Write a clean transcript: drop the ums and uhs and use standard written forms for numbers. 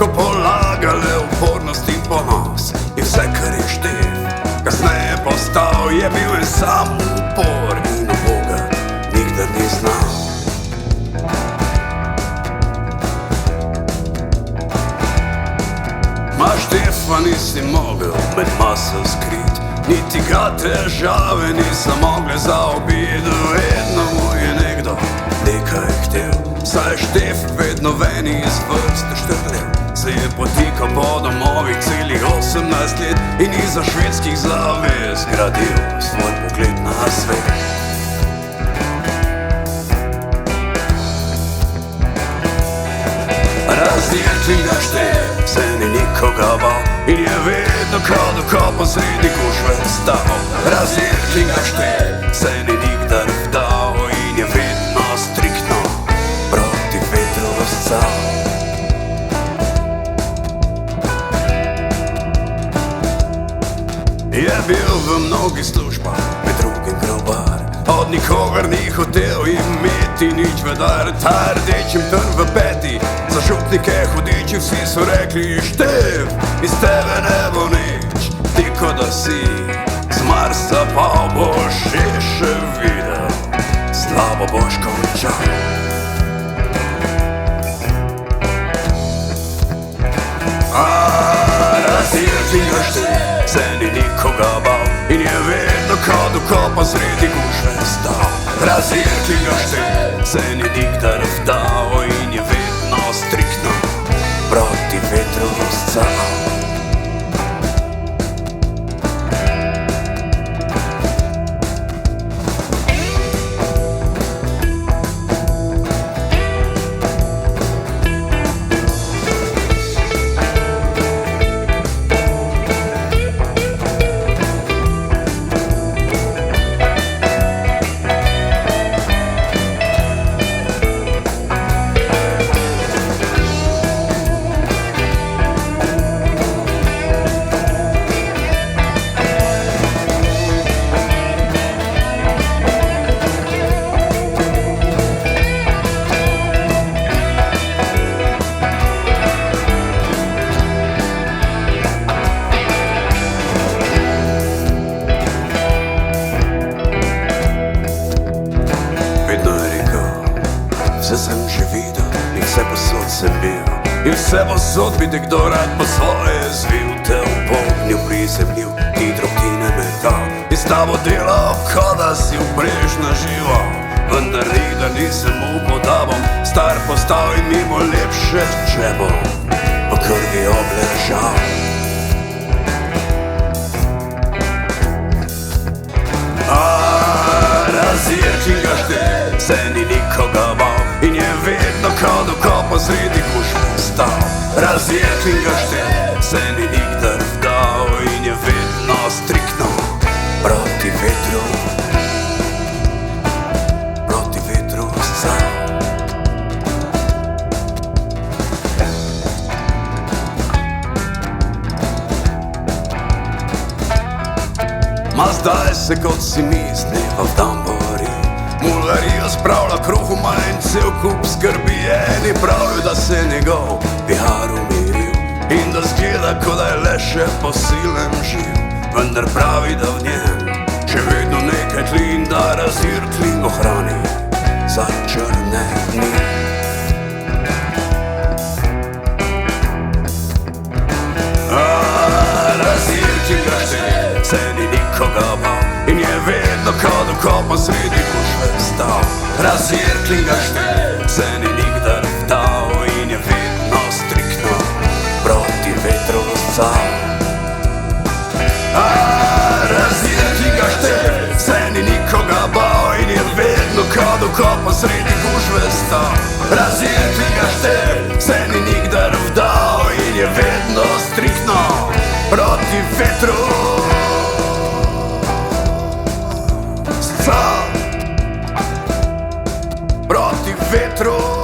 ko polagale upornost in ponos. Je vse, kar je štev, kasneje postal, je bil en sam upor in v Boga nikdar ni znal. Ma Štefa nisi mogel med maso skrit, niti ga težave niso mogle zaobiti. Vedno mu je nekdo nekaj htel, saj Štef vedno veni iz vrste štrlel. Se je potikal po domovih celih 18 let in iza švedskih zavez gradil svoj pogled na svet. Razdirčil ga Štef, se ni nikoga bal in je vedno kot okopa sredi gužve stal. Razdirčil ga Štef, se ni nikdar vdal in je vedno striktno proti vetru vzcal. Je bil v mnogih službah, med drugim grobar, od nikogar ni hotel imeti nič v dar. Ta rdečim trn v peti, za župnike hudiči, vsi so rekli: Štef, iz tebe ne bo nič, ti ko da si z Marsa, pa boš še videl, slabo boš končal. Razdirčil ga Štef, se ni nikoga bal in je vedno kot okopa sredi gužve stal. Razdirčil ga Štef, se ni nikdar vdal in je vedno striktno proti vetru vzcal. Vse sem že videl in vse posod sem bil, in vse posod bi te kdo rad po svoje zvil. Te upognil, prizemljil, ti drobtine metal in s tabo delal, kot da si vprež na živo. Vendar nikdar nisem upal, da bom star postal in mimo lepše, če bom po krvi obležal. Razdirčil ga Štef, se ni nikoga bal in je vedno kot okopa sredi gužve stal. Razdirčil ga Štef, se ni nikdar vdal in je vedno striktno proti vetru vzcal. Ma zdaj se, kot si misli, v dan bori, mularijo spravlja kruhu manj, cel kup skrbi. Eni pravijo, da se njegov vihar umiril in da zgleda, kot da je le še posilen živ. Vendar pravi, da v njem še vedno nekaj tli in da razdirčil ohrani za črne dni. Razdirčil ga Štef, se ni nikoga bal in je vedno kot okopa sredi gužve stal. Razdirčil ga Štef, se ni nikdar vdal in je vedno striktno proti vetru vzcal. Razdirčil ga Štef, se ni nikoga bal in je vedno kot okopa sredi gužve stal. Razdirčil ga Štef, se ni nikdar vdal in je vedno striktno proti vetru vzcal. Proti vetru